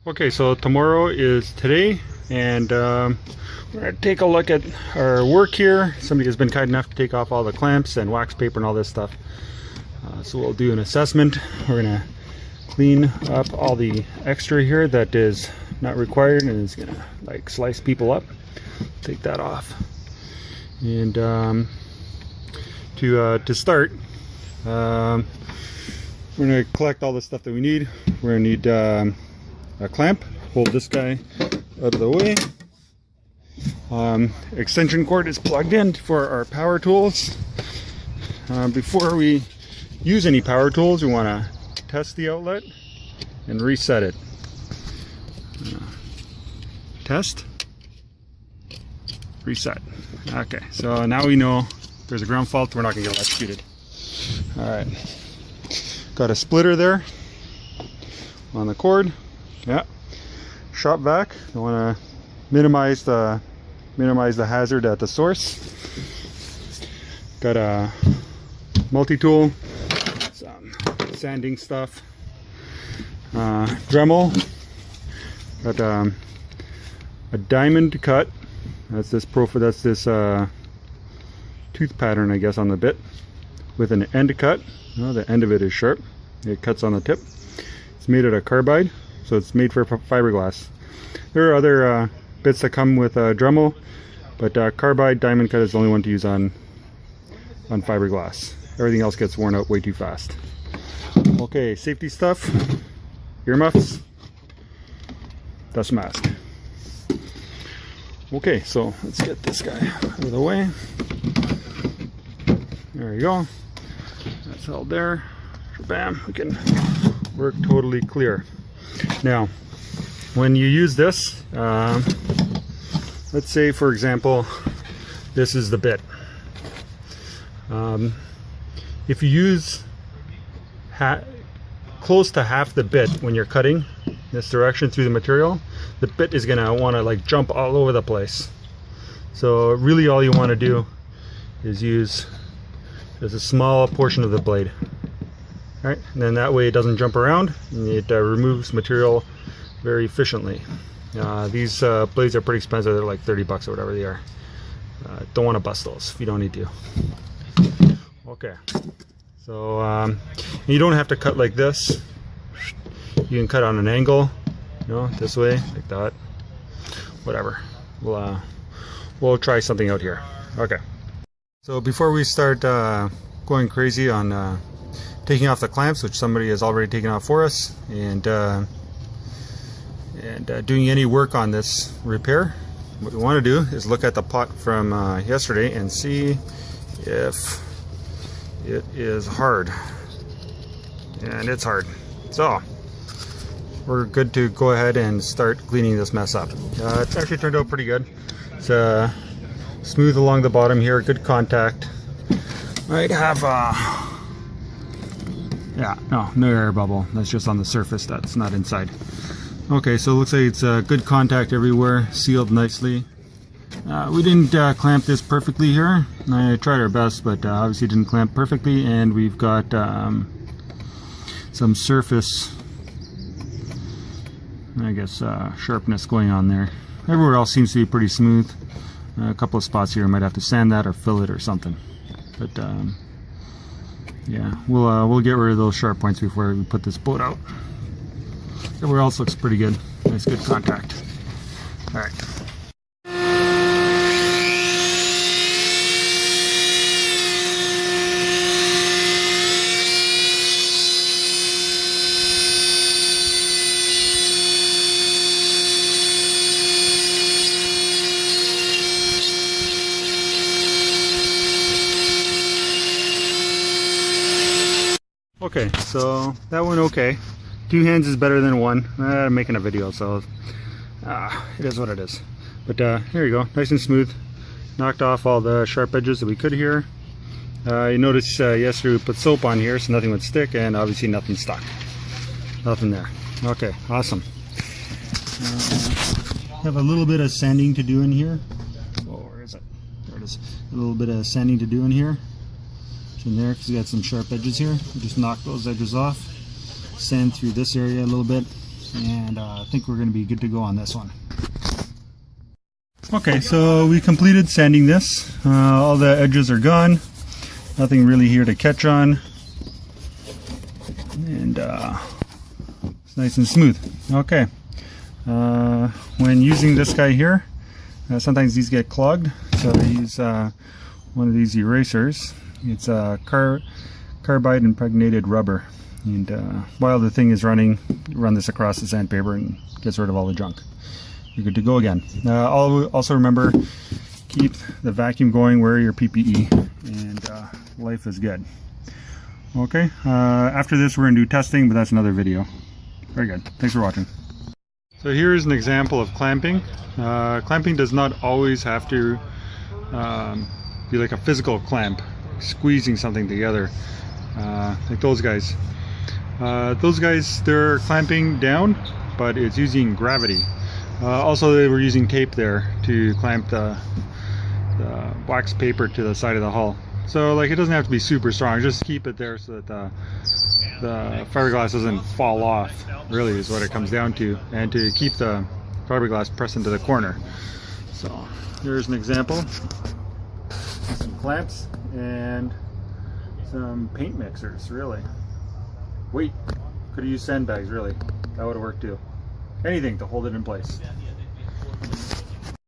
Okay, so tomorrow is today, and we're going to take a look at our work here. Somebody has been kind enough to take off all the clamps and wax paper and all this stuff. So we'll do an assessment. We're going to clean up all the extra here that is not required and is going to like slice people up. Take that off. And to start, we're going to collect all the stuff that we need. We're going to need a clamp, hold this guy out of the way. Extension cord is plugged in for our power tools. Before we use any power tools, we want to test the outlet and reset it. Test, reset. Okay, so now we know if there's a ground fault, we're not going to get electrocuted. Alright, got a splitter there on the cord. Yeah, shop vac. I want to minimize the hazard at the source. Got a multi-tool, some sanding stuff, Dremel. Got a diamond cut. That's this tooth pattern, I guess, on the bit with an end cut. Oh, the end of it is sharp. It cuts on the tip. It's made out of carbide. So it's made for fiberglass. There are other bits that come with Dremel, but carbide diamond cut is the only one to use on fiberglass. Everything else gets worn out way too fast. Okay, safety stuff, earmuffs, dust mask. Okay, so let's get this guy out of the way. There you go. That's held there. Bam, we can work totally clear. Now, when you use this, let's say, for example, this is the bit. If you use close to half the bit when you're cutting this direction through the material, the bit is going to want to like jump all over the place. So really all you want to do is use just a small portion of the blade. Right, and then that way it doesn't jump around, and it removes material very efficiently. These blades are pretty expensive. They're like 30 bucks or whatever they are. Don't want to bust those if you don't need to. Okay, so you don't have to cut like this. You can cut on an angle, you know, this way, like that. Whatever. We'll try something out here. Okay. So before we start going crazy on taking off the clamps, which somebody has already taken off for us, and doing any work on this repair, what we want to do is look at the pot from yesterday and see if it is hard. And it's hard. So we're good to go ahead and start cleaning this mess up. It's actually turned out pretty good. It's smooth along the bottom here, good contact. Might have yeah, no air bubble. That's just on the surface, that's not inside. Okay, so it looks like it's good contact everywhere, sealed nicely. We didn't clamp this perfectly here. I tried our best, but obviously didn't clamp perfectly, and we've got some surface, I guess, sharpness going on there. Everywhere else seems to be pretty smooth. A couple of spots here, I might have to sand that or fill it or something. But yeah, we'll get rid of those sharp points before we put this boat out. Everywhere else looks pretty good. Nice, good contact. All right. Okay, so that went okay. 2 hands is better than 1. I'm making a video, so it is what it is. But here you go, nice and smooth. Knocked off all the sharp edges that we could here. You noticed yesterday we put soap on here so nothing would stick, and obviously nothing stuck. Nothing there. Okay, awesome. Have a little bit of sanding to do in here. Oh, where is it? There it is. A little bit of sanding to do in here. It's in there because we got some sharp edges here. We just knock those edges off. Sand through this area a little bit. and I think we're going to be good to go on this one. Okay, so we completed sanding this. All the edges are gone. Nothing really here to catch on. And it's nice and smooth. Okay. When using this guy here, sometimes these get clogged, so I use one of these erasers. It's carbide impregnated rubber, and while the thing is running, run this across the sandpaper and gets rid of all the junk. You're good to go again. Also remember, keep the vacuum going, wear your PPE, and life is good. Okay, after this we're going to do testing, but that's another video. Very good. Thanks for watching. So here's an example of clamping. Clamping does not always have to be like a physical clamp, squeezing something together, like those guys. Those guys, they're clamping down, but it's using gravity. Also, they were using tape there to clamp the wax paper to the side of the hull. So like, it doesn't have to be super strong, just keep it there so that the fiberglass doesn't fall off, really is what it comes down to, and to keep the fiberglass pressed into the corner. So here's an example. Some clamps and some paint mixers, really. Wait, could have used sandbags, really. That would have worked too. Anything to hold it in place.